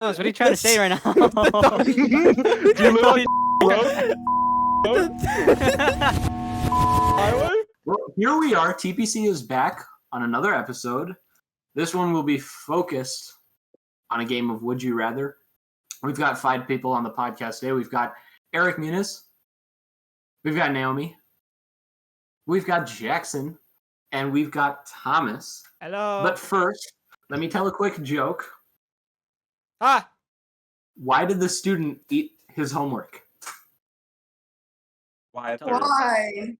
What are you trying to say right now? You live on highway? Well, here we are. TPC is back on another episode. This one will be focused on a game of Would You Rather. We've got 5 people on the podcast today. We've got Eric Muniz. We've got Naomi. We've got Jackson. And we've got Thomas. Hello. But first, let me tell a quick joke. Ah. Why did the student eat his homework? Why? Why?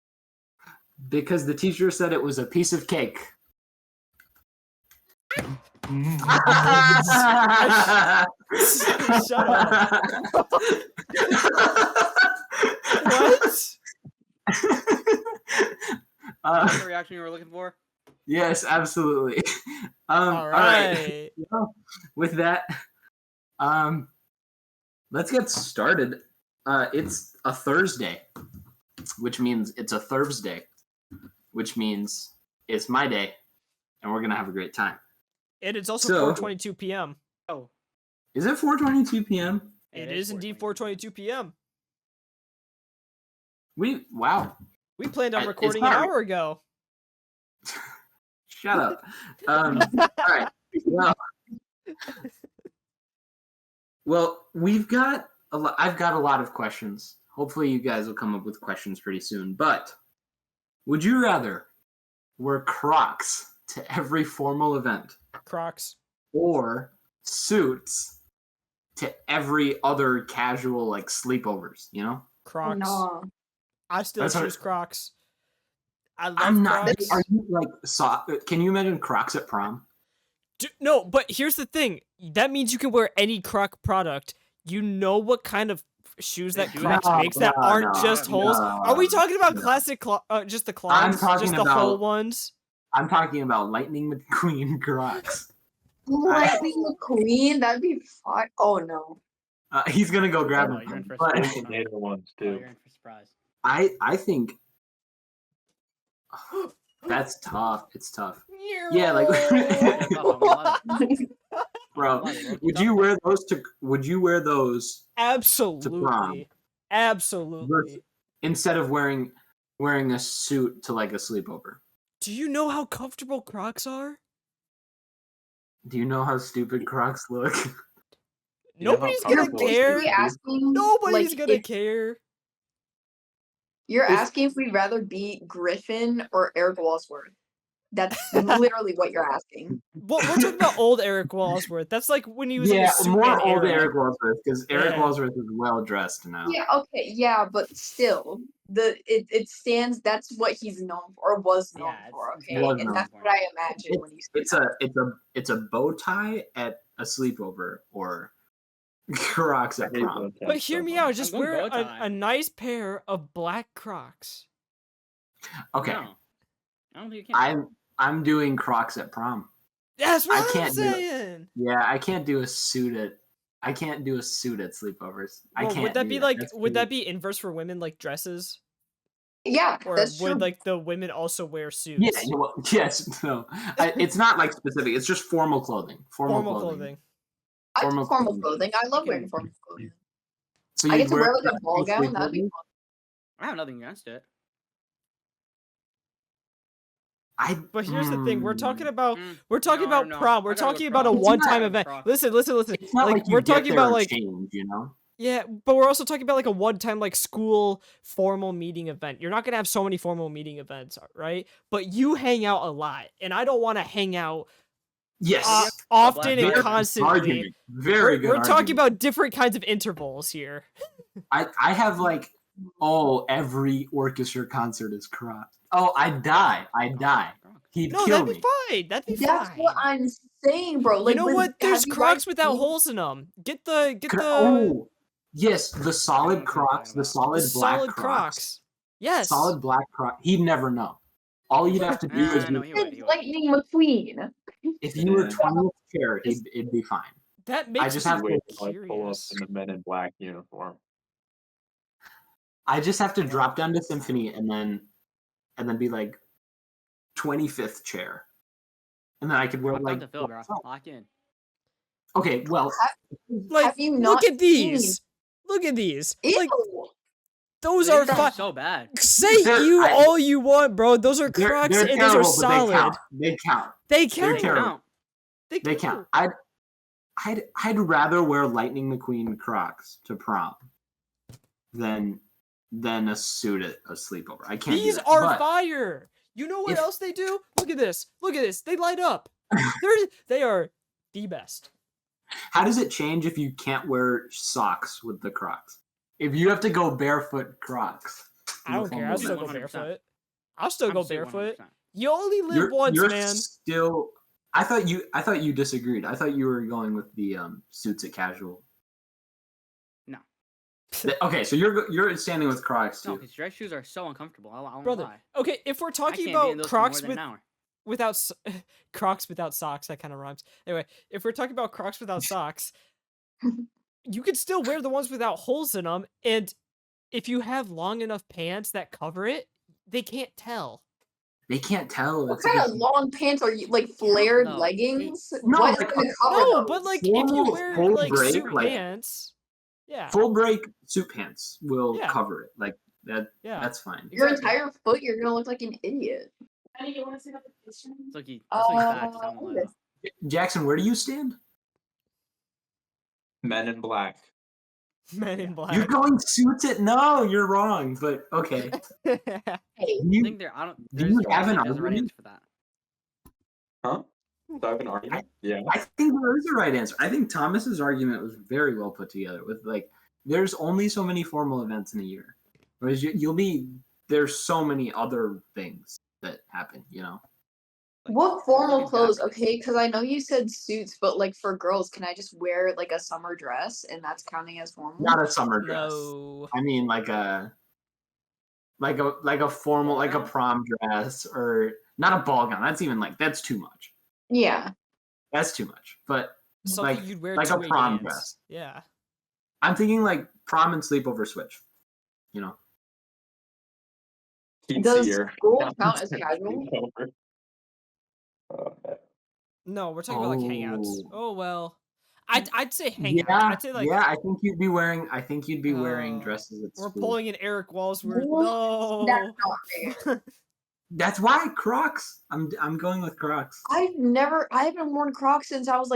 Because the teacher said it was a piece of cake. Shut up. What? That's the reaction you were looking for? Yes, absolutely. All right. Well, with that, let's get started. It's a Thursday, which means it's a Thursday, which means it's my day, and we're gonna have a great time. And it's also So- 4:22 p.m. Oh. Is it 4:22 p.m.? It is indeed 4:22 p.m. Wow. We planned on It's recording an not- hour ago. Shut up. All right. Well, we've got I've got a lot of questions. Hopefully, you guys will come up with questions pretty soon. But would you rather wear Crocs to every formal event Crocs. or suits to every other casual like sleepovers? You know, Crocs. No. I still That's what- choose Crocs. I love I'm not. Crocs. Are you like? Can you imagine Crocs at prom? No, but here's the thing. That means you can wear any Croc product. You know what kind of shoes that do Crocs that. makes that No, aren't no, just holes. no, Are we talking about no. classic, just the clogs, talking just the about- whole ones? I'm talking about Lightning McQueen Crocs. Lightning McQueen? That'd be fun. Oh no. He's gonna go grab Oh, them. you're in for a But surprise. There's the data ones Oh, too. you're in for a surprise. I think that's tough. It's tough. Yeah, like bro, would you wear those to? Would you wear those Absolutely. Absolutely. instead of wearing a suit to like a sleepover? Do you know how comfortable Crocs are? Do you know how stupid Crocs look? You know how Nobody's gonna comfortable it care. is. You're asking, Nobody's like, gonna if- care. You're If- asking if we'd rather be Griffin or Eric Walsworth. That's literally what you're asking. Well, we're talking about old Eric Walsworth. That's like when he was in Yeah, the Superman more old era. Eric Wadsworth because Eric Yeah. Wadsworth is well dressed now. Yeah, okay, yeah, but still, it stands. That's what he's known for, or was known Yeah, for. it's Okay, was and known that's for. what I imagine when you say It's a bow tie at a sleepover or Crocs at prom. But hear me out. Just going wear bow tie. a nice pair of black Crocs. Okay, No. I don't think you can. I'm doing Crocs at prom. That's what I I'm can't do it. saying. Yeah, I can't do a suit at sleepovers. I Well, can't. would that do be like? That's Would too- that be inverse for women, like dresses, Yeah, or that's true. would like the women also wear suits? Yeah. Well, yes. No. It's not like specific. It's just formal clothing. Formal clothing. I do formal formal clothing. clothing. I love You wearing can- formal clothing. So I you'd get to wear like a that ball to gown. That'd be sleepovers? fun. I have nothing against it. But here's the thing: we're talking about Mm, we're talking no, about no, prom. I We're gotta go talking about a prom. It's not one-time like event. Crocs. Listen. It's not like you we're get talking there about and like change, you know. yeah, but we're also talking about like a one-time like school formal meeting event. You're not gonna have so many formal meeting events, right? But you hang out a lot, and I don't want to hang out Yes. often and Very good constantly. Argument. Very good. We're talking argument. about different kinds of intervals here. I have like, every orchestra concert is Crocs. Oh, I die. He'd No, kill that'd me. be fine. That'd be That's fine. what I'm saying, bro. Like, You know with- what? There's have you Crocs guys without seen- holes in them. Get the Oh, yes, the I solid don't know what Crocs, you're the talking the solid black solid Crocs. Yes. solid black Crocs. He'd never know. All you'd have to do is no, be, he would. It's Lightning McQueen. if you were Yeah. 20th chair, it'd be fine. That makes just me have to, Wait, like pull up curious. in the Men in Black uniform. I just have to drop down to symphony and then be like 25th chair, and then I could wear Lock like on to Phil, bro. Lock in. Okay, well, Like, Have you look not at these. Look at these. Ew. Like, those These are are so bad. Say They're- you I- all you want, bro. Those are they're Crocs and those terrible, are but solid. They count. They They're count. terrible. They They count. I'd rather wear Lightning McQueen Crocs to prom than a suit at a sleepover. I can't. These do that. are But fire. You know what if- else they do? Look at this. Look at this. They light up. They are the best. How does it change if you can't wear socks with the Crocs? If you have to go barefoot Crocs. I don't care. I'll still go 100%. barefoot. I'll still go barefoot. 100%. You only live once, you're man. Still, I thought you disagreed. I thought you were going with the suits at casual. No. Okay, so you're standing with Crocs No, too. because dress shoes are so uncomfortable. I won't Brother. lie. Okay, if we're I talking can't be in about those for more Crocs than an hour. without Crocs without socks, that kind of rhymes. Anyway, if we're talking about Crocs without socks, you could still wear the ones without holes in them, and if you have long enough pants that cover it, they can't tell. They can't tell. What It's kind like of long pants are you? Like flared no. leggings? No, What is like- gonna cover No, those? but like if you Formal wear full like break, suit like- pants, yeah, full break suit pants will Yeah. cover it. Like that. yeah. That's fine. Your exactly. entire foot, you're gonna look like an idiot. It's like that's like facts. I won't lie. though. Jackson, where do you stand? Men in Black. Men in You're black. going suits at no. You're wrong. But okay. Hey, Do I you, think there. I don't. do There's, you have an I think there's a right argument? answer for that. Huh? Do I have an argument? Yeah. I think there is a right answer. I think Thomas's argument was very well put together. With like, there's only so many formal events in a year, whereas there's so many other things that happen. You know. Like, what formal look at clothes? that. Okay, because I know you said suits, but like for girls, can I just wear like a summer dress and that's counting as formal? Not a summer dress. No. I mean, like a formal, like a Ball gown? prom dress, or not a ball gown. That's even like that's too much. Yeah. That's too much. But Something like you'd wear like to a prom games. dress. Yeah. I'm thinking like prom and sleepover switch. You know. Keats Does here. school count as casual? No, we're talking about like hangouts. Oh well. I'd say hangouts. Yeah, I'd say like yeah. I think you'd be wearing. Oh, dresses at we're school. pulling an Eric Walsworth. What? That's No. not fair. That's why Crocs. I'm going with Crocs. I haven't worn Crocs since I was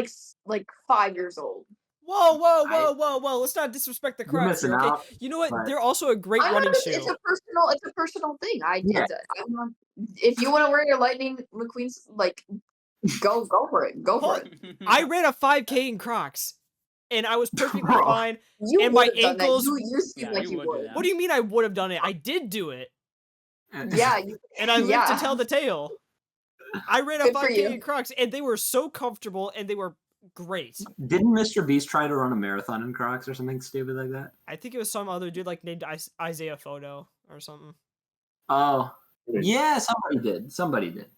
like 5 years old. Whoa. Let's not disrespect the You're Crocs missing here, okay? out, You know what? but- They're also a great I know running it's shoe. a personal thing. Yeah. If you want to wear your Lightning McQueen's, like, go for it. Go for it. I ran a 5K in Crocs, and I was perfectly Bro. fine. You And my would've done that. ankles- You seem Yeah, like you you would do would. that. What do you mean I would have done it? I did do it, Yeah. and I lived Yeah. to tell the tale. I ran a Good for 5K you. in Crocs, and they were so comfortable, and they were great. Didn't Mr. Beast try to run a marathon in Crocs or something stupid like that? I think it was some other dude like named Isaiah Photo or something. Oh, yeah. Somebody did.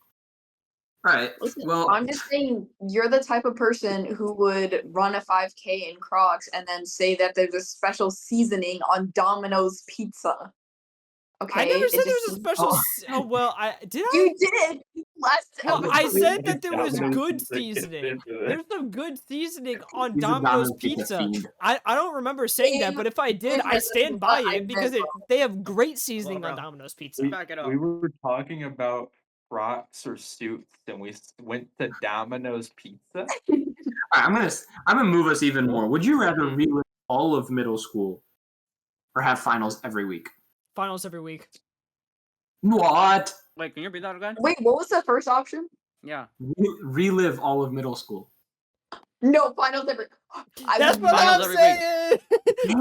All right. Listen, Well, I'm just saying you're the type of person who would run a 5K in Crocs and then say that there's a special seasoning on Domino's pizza. Okay. I never It said there just was a special. Oh. Oh well, did I? You did last Well, episode. I said that there was Domino's good pizza gets seasoning. into it. There's some good seasoning on he's a Domino's pizza. fiend. I don't remember saying that, but if I did, I stand by I it because meant they have great seasoning on bro. Domino's pizza. We, Back it up. we were talking about Crocs or suits, and we went to Domino's Pizza. All right, I'm gonna move us even more. Would you rather relive all of middle school, or have finals every week? Finals every week. What? Wait, can you repeat that again? Wait, what was the first option? Yeah. Relive all of middle school. No, finals every. That's what Finals I'm every saying.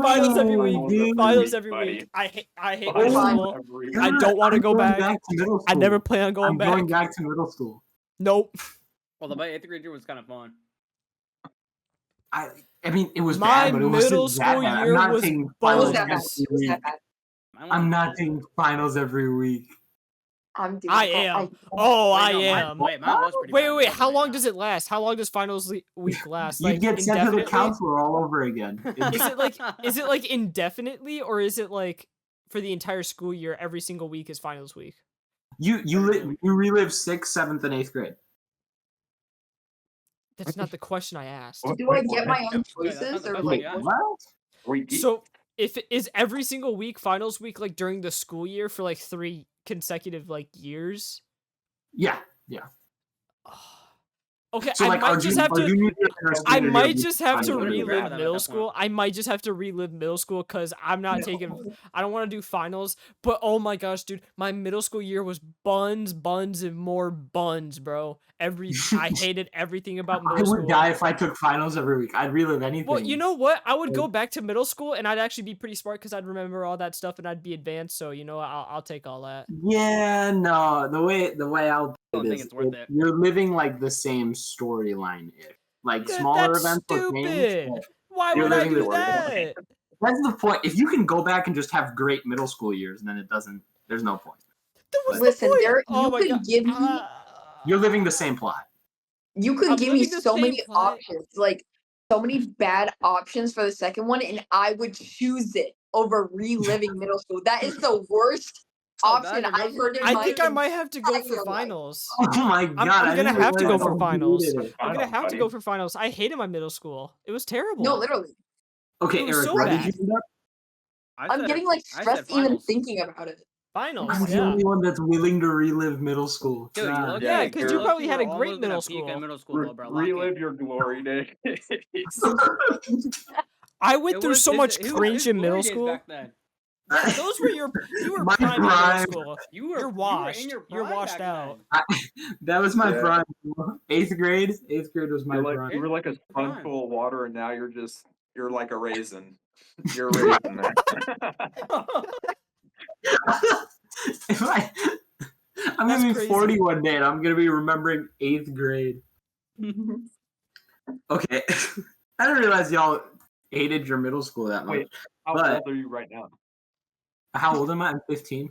Finals every No, week. dude. Finals every Buddy. week. I hate Finals middle every school. Every- I don't wanna I'm go going back. to middle I school. never plan on going I'm back. going back to middle school. Nope. Well, the 8th grade year was kind of fun. I mean, it was My bad, but it middle wasn't that school bad. year I'm not was taking It finals was that bad. every It was week. that bad. Mine was I'm not fun. taking finals every week. I'm doing. I am. Oh, Wait, I no, am. Wait, mine was pretty Wait. bad. How long does it last? How long does finals week last? You Like get sent to the indefinitely? counselor all over again. Is it like indefinitely, or is it like for the entire school year? Every single week is finals week. You relive 6th, 7th, and 8th grade. That's not the question I asked. What? Do I Wait, get what? my own Wait, that's not choices the or question like you asked. What? So if it is every single week finals week like during the school year for like 3 consecutive like years? Yeah. Okay, So I like, might just have are to. you neither interested I in your might week just have to finals? What are you relive rather at middle that school. point? I might just have to relive middle school because I'm not taking. I don't want to do finals. But oh my gosh, dude, my middle school year was buns, and more buns, bro. I hated everything about I middle would school. die if I took finals every week. I'd relive anything. Well, you know what? I would go back to middle school and I'd actually be pretty smart because I'd remember all that stuff and I'd be advanced. So you know, I'll take all that. Yeah, no. The way I'll I put don't it think is, it's worth it. you're living like the same storyline. Like Dude, smaller that's events will change. stupid. but Why you're would I living do the storyline. that? That's the point. If you can go back and just have great middle school years, then it doesn't. There's no point. That was Listen, the point. there Oh you my could god. give me You're living the same plot. you could I'm give me living the so same many plot. options, like so many bad options for the second one, and I would choose it over reliving middle school. That is the worst So bad, option I've heard in I my think I might have to go entire for life. finals. Oh my god! I'm I gonna didn't have to go realize for how finals. hated it. I'm gonna Finals, have to buddy. go for finals. I hated my middle school. It was terrible. No, literally. Okay, It was Eric, so where bad. did you end up? I'm getting like I said stressed even finals. thinking about it. Finals, I'm the yeah. only one that's willing to relive middle school. Dude, you God. look Yeah, like- 'cause you you look probably like had a you're great almost gonna middle peak in school. middle school, though, bro. Lock in. Relive your glory days. I went It through was so his- much it was cringe his in glory middle days school. back then. Yeah, those were you were My prime in middle prime. school. You were You're washed. in your You're prime washed back out. then. That was my Yeah. prime. 8th grade. 8th grade was my You're like prime. you were like a Prime. sponge full of water, and now you're like a raisin. You're a raisin, man. If I'm That's gonna be crazy. 40 one day, and I'm gonna be remembering 8th grade. Okay, I didn't realize y'all hated your middle school that much. Wait, how But- old are you right now? How old am I? I'm 15.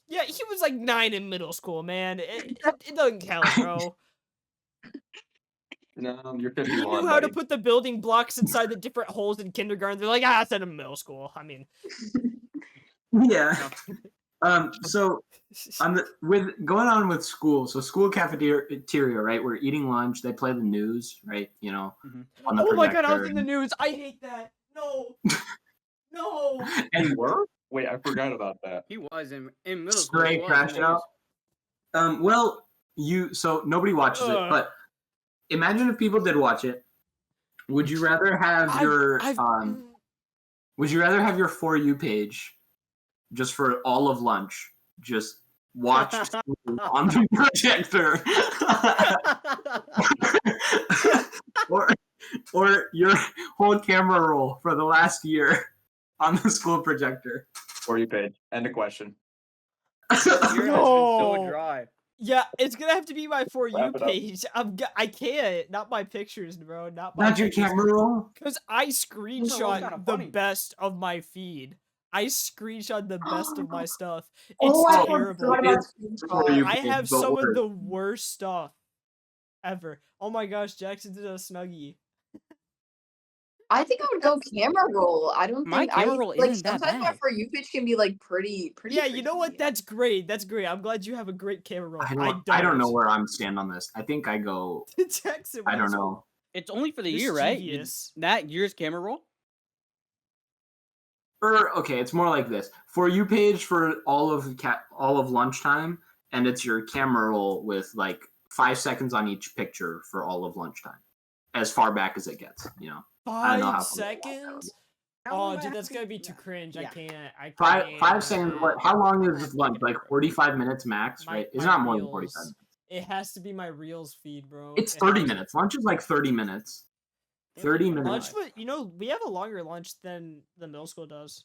Yeah, he was like 9 in middle school, man. It doesn't count, bro. No, you're He 51. knew how to buddy. put the building blocks inside the different holes in kindergarten. They're like, it's in middle school. I mean, Yeah. So with going on with school, so school cafeteria, right? We're eating lunch. They play the news, right? You know, Mhm. on the oh my god, I was projector. in the news. I hate that. No, no. And You were? Wait, I forgot about that. He was in middle school. Stray he was in crashed the out. Well, so nobody watches it, Ugh. but imagine if people did watch it. Would you rather have would you rather have your For You page just for all of lunch just watch school on the projector, or your whole camera roll for the last year on the school projector? For you page. End of question. Your has been so No. dry. Yeah, it's gonna have to be my For You Wrap it up. page. I can't. Not my pictures, bro. Not my Not your pictures. camera roll. Because I kinda screenshot the funny. best of my feed. I screenshot the best of my stuff. It's Oh, I terrible. forgot about It's For You screenshots. I page, have but some worse. of the worst stuff ever. Oh my gosh, Jackson did a snuggie. I think I would go camera roll. I don't My think camera I roll like isn't that sometimes my bad. For You page can be like pretty. Yeah, you know what? freaky. That's great. That's great. I'm glad you have a great camera roll. I don't know where I'm stand on this. I think I go. Jackson, I don't what's know. It's only for the year, right? mischievous? That year's camera roll? Or okay, it's more like this: For You page for all of lunchtime, and it's your camera roll with like 5 seconds on each picture for all of lunchtime, as far back as it gets. You know, I don't know how 5 far back that seconds? How Oh, long am I dude, that's having- gonna be too cringe. I Yeah. can't. I five can't. seconds. How long is lunch? Like 45 minutes max, My- right? It's my not more than reels. 45 minutes. It has to be my Reels feed, bro. It's It 30 has to- minutes. Lunch is like 30 minutes. 30 minutes. Lunch, but you know, we have a longer lunch than the middle school does.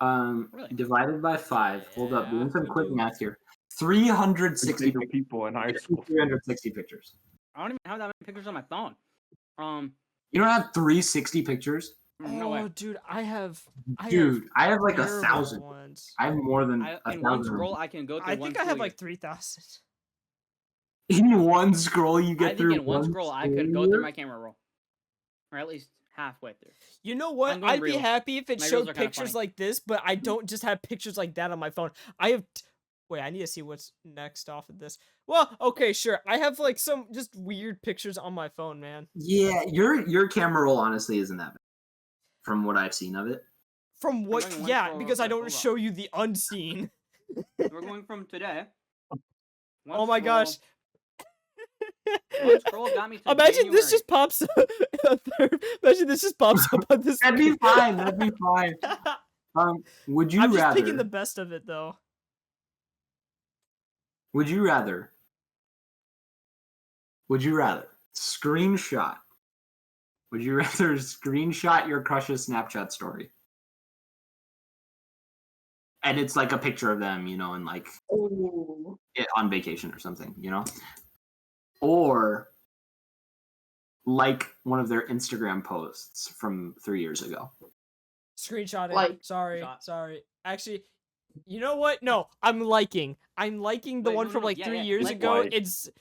Really? Divided by 5. Hold up, doing some we quick do. math here. 360 people in high school. 360 pictures. I don't even have that many pictures on my phone. You don't have 360 pictures? No Oh, way. dude, I have. Dude, I have like terrible 1,000. ones. I have more than In one 1,000. scroll, I can go through I one think I have school like year. 3,000. In one scroll, you get I through think in one scroll, I could go school through year? my camera roll. Or at least halfway through. You know what? I'm going I'd be reels. happy if it My reels showed are kinda pictures funny. like this, but I don't just have pictures like that on my phone. I have Wait, I need to see what's next off of this. Well, okay, sure. I have like some just weird pictures on my phone, man. Yeah, your camera roll honestly isn't that bad, from what I've seen of it. From what? going one Yeah, for- because I don't hold on. show you the unseen. We're going from today. One Oh my scroll- gosh. One scroll got me to Imagine this January. just pops up. Imagine this just pops up on this. That'd be fine. That'd be fine. Would you I'm just rather? picking the best of it though. Would you rather? Would you rather screenshot? Would you rather screenshot your crush's Snapchat story? And it's like a picture of them, you know, and like Ooh. on vacation or something, you know? Or like one of their Instagram posts from 3 years ago. Screenshot it. Like- Sorry. Actually, you know what? No, I'm liking the Wait, one no, from no, like yeah, 3 yeah, years like ago. what?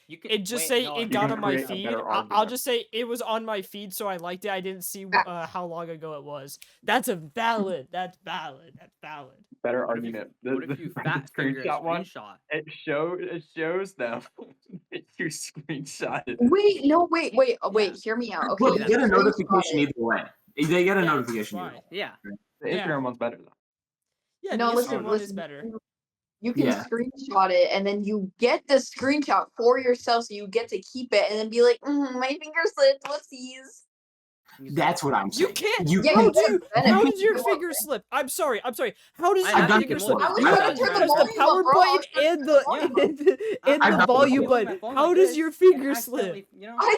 You can, It just wait, say no, it no, got can on my create a feed. better I'll argument. just say it was on my feed, so I liked it. I didn't see how long ago it was. That's valid. That's valid. Better What if you, argument. what if you fat finger a screenshot one? screenshot? It shows them that you screenshotted. Wait. Hear me out. Okay, Look, you they get a screenshot notification it. either way. They get a Yeah, notification fine. either way. Yeah. The Yeah. Instagram one's better though. Yeah, No, the listen, Instagram one is listen. better. You can Yeah. screenshot it, and then you get the screenshot for yourself, so you get to keep it, and then be like, my finger slipped. Whoopsies. That's what I'm You saying. can't. You Yeah, How can do you? benefit. How does your You finger slip? I'm sorry. How does I your have to finger get slip? more- I was You trying have to to turn the press the volume power up, bro. I was button trying to and turn the volume up. and the volume I'm holding my button. phone How like does this your and finger slip? accidentally, You know? I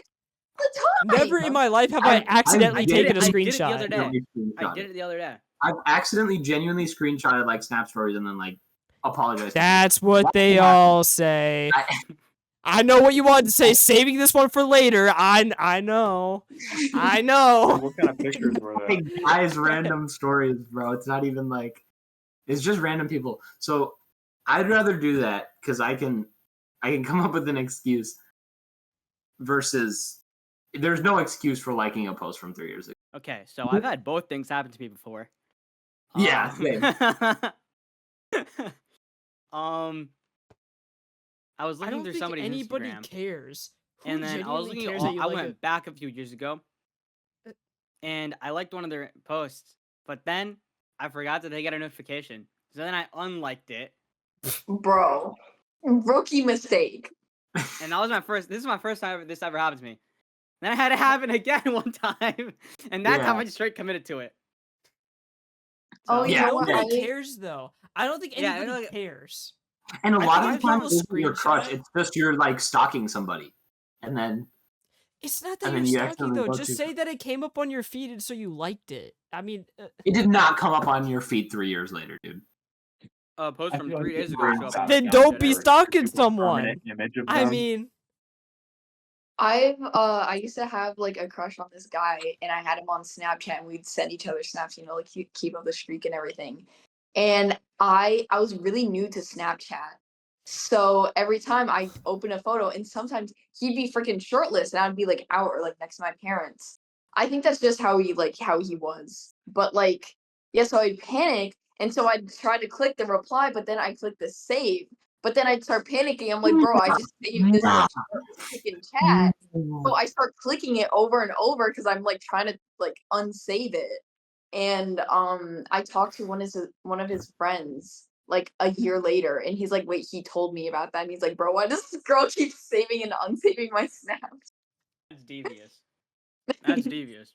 the time. Never in my life have I I accidentally did it- taken a I did it the screenshot. other day. I did it the other day. I've accidentally genuinely screenshotted like Snap stories and then like apologized. That's what they Yeah. all say. I know what you wanted to say. Saving this one for later. I know. What kind of pictures were there? Like, guys, random stories, bro. It's not even like it's just random people. So I'd rather do that because I can come up with an excuse versus there's no excuse for liking a post from 3 years ago. Okay, so I've had both things happen to me before. Yeah, same. I was I looking don't through think somebody's anybody Instagram, cares. Who and then I was genuinely looking. cares that you I like went back a few years ago, and I liked one of their posts, but then I forgot that they got a notification. So then I unliked it, Bro, rookie mistake. and that was my first. This is my first time this ever happened to me. Then I had it happen again one time, and that time Yeah. I just straight committed to it. Oh, So- you know what? Nobody I- cares though. I don't think Yeah, I anybody know, cares. And a I lot think of the I time, will it isn't your crush. screenshot it. It's just you're like stalking somebody, and then It's not that And you're then you stalking accidentally though. go Just to- say that it came up on your feed and so you liked it. I mean, it did not come up on your feed 3 years later, dude. A post I from feel like 3 days it's ago. very showed up sad. on then my don't Snapchat be every- stalking People's someone. permanent image of I them. mean, I used to have like a crush on this guy, and I had him on Snapchat, and we'd send each other snaps, you know, like keep up the streak and everything. And I was really new to Snapchat, so every time I open a photo, and sometimes he'd be freaking shirtless, and I'd be like out or like next to my parents. I think that's just how he was. But like, yeah, so I'd panic, and so I'd try to click the reply, but then I click the save. But then I'd start panicking. I'm like, bro, I just saved this like freaking chat. So I start clicking it over and over because I'm like trying to like unsave it. And I talked to one of his friends like a year later, and he's like, wait, he told me about that. And he's like, bro, why does this girl keep saving and unsaving my snaps? That's devious. That's devious.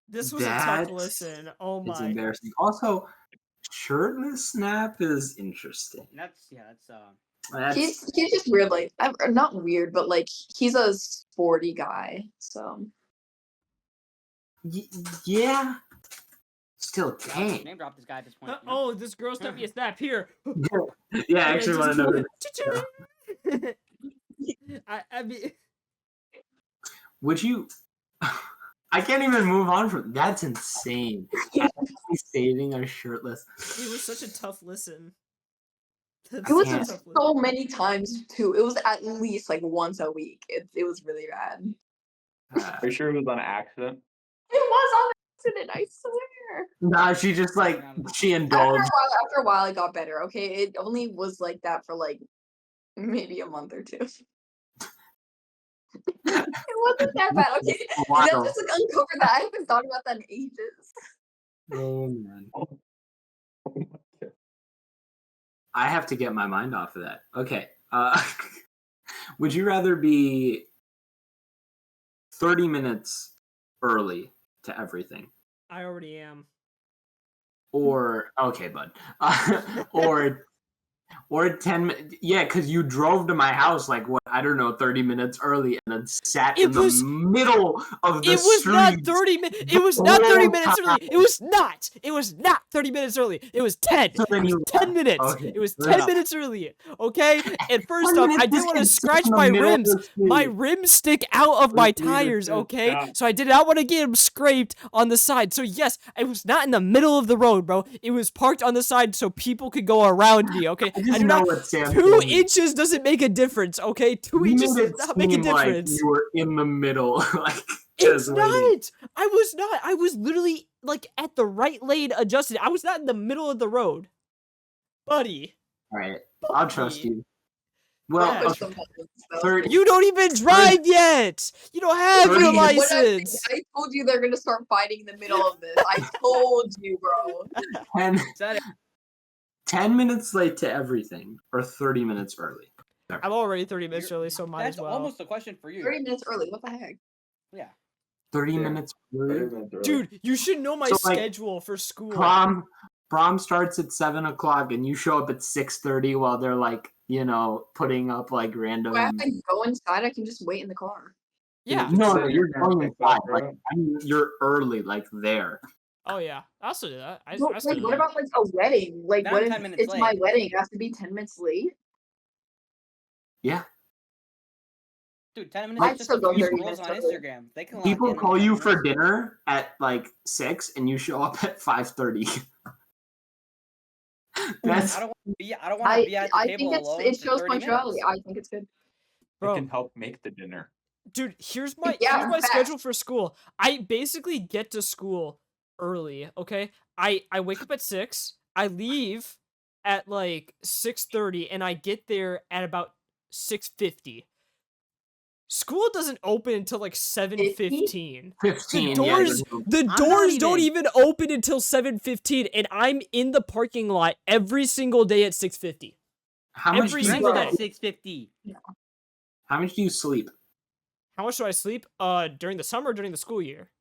this was a That tough listen. Oh It's my. embarrassing. Also, shirtless Snap is interesting. That's That's, He's just weird, like not weird, but like he's a sporty guy. So yeah. Still, dang. name drop this guy at this point. you know? Oh, this girl sent me a snap here. Yeah, I actually want to know. I mean, Would you? I can't even move on from. That's insane. Actually saving a shirtless. it was such a tough listen. it was Yeah. so many times too. It was at least like once a week. It was really bad. Uh, Are you sure it was on accident? It was on accident, I swear. Nah, she just like she indulged. After a while, it got better. Okay, it only was like that for like maybe a month or 2. It wasn't that bad. Okay, Wow. let's just like uncover that. I haven't thought about that in ages. Oh man. Oh my God. I have to get my mind off of that. Okay. Would you rather be 30 minutes early to everything? I already am. Or okay, bud. Or 10 minutes. Yeah, because you drove to my house like what, I don't know, 30 minutes early and then sat in the middle of the It was not street 30 minutes. It was not 30 minutes early. It was not. It was not 30 minutes early. It was 10. So then It was you 10 minutes. Okay, It was fair 10 enough. minutes early. Okay? And first 10 off, I minutes didn't is want to consistent scratch in the my middle of rims. the street. My rims stick out of my Leave it tires, to okay? stop. So I did not want to get them scraped on the side. So yes, I was not in the middle of the road, bro. It was parked on the side so people could go around me, okay? I just do know not. what Sam 2 told me. inches doesn't make a difference, okay? 2 You inches made does it not make a seem like difference. you were in the middle, like It's just waiting. not. I was not. I was literally like at the right lane adjusted. I was not in the middle of the road, buddy. All right, I'll trust buddy. you. Well, Yeah. Push okay, some buttons, though. 30 You don't even drive yet. You don't have your 30 minutes. license. I told you they're gonna start fighting in the middle of this. I told you, bro. 10, Said it. 10 minutes late to everything, or 30 minutes early. I'm already 30 minutes You're- early, so might That's as well. almost a question for you. 30 minutes early. What the heck? Yeah. 30 Yeah. minutes 30 early. minutes early. Dude, you should know my So, like, schedule for school. Prom starts at 7 o'clock, and you show up at 6:30 while they're like, putting up like random. Do I have to go inside? I can just wait in the car. Yeah. No, Sit in you're your car, going pick inside. up, Like, bro. I mean, you're early, like there. Oh yeah. I'll still do that. I No, still like, do what that. about like a wedding? Like, Now what I'm if 10 minutes it's my late. wedding? It has to be 10 minutes late. Yeah. Dude, 10 minutes I'd is just still a go few 30 scrolls minutes on early. Instagram. They can lock People in call 10 you for minutes. dinner at like 6, and you show up at 5:30. That's I don't want to be at the I table think alone it for shows 30 punctuality. minutes. I think it's good. I Bro, can help make the dinner. dude, here's Yeah, my fast. schedule for school. I basically get to school early, okay? I wake up at 6, I leave at like 6:30, and I get there at about 6:50. School doesn't open until like 7:15. 15. The yeah, doors, you're- the not doors don't even. even open until 7:15, and I'm in the parking lot every single day at 6:50. How much every do you single Rent day. at 650. How much do you sleep How much do I sleep? During the summer, or during the school year?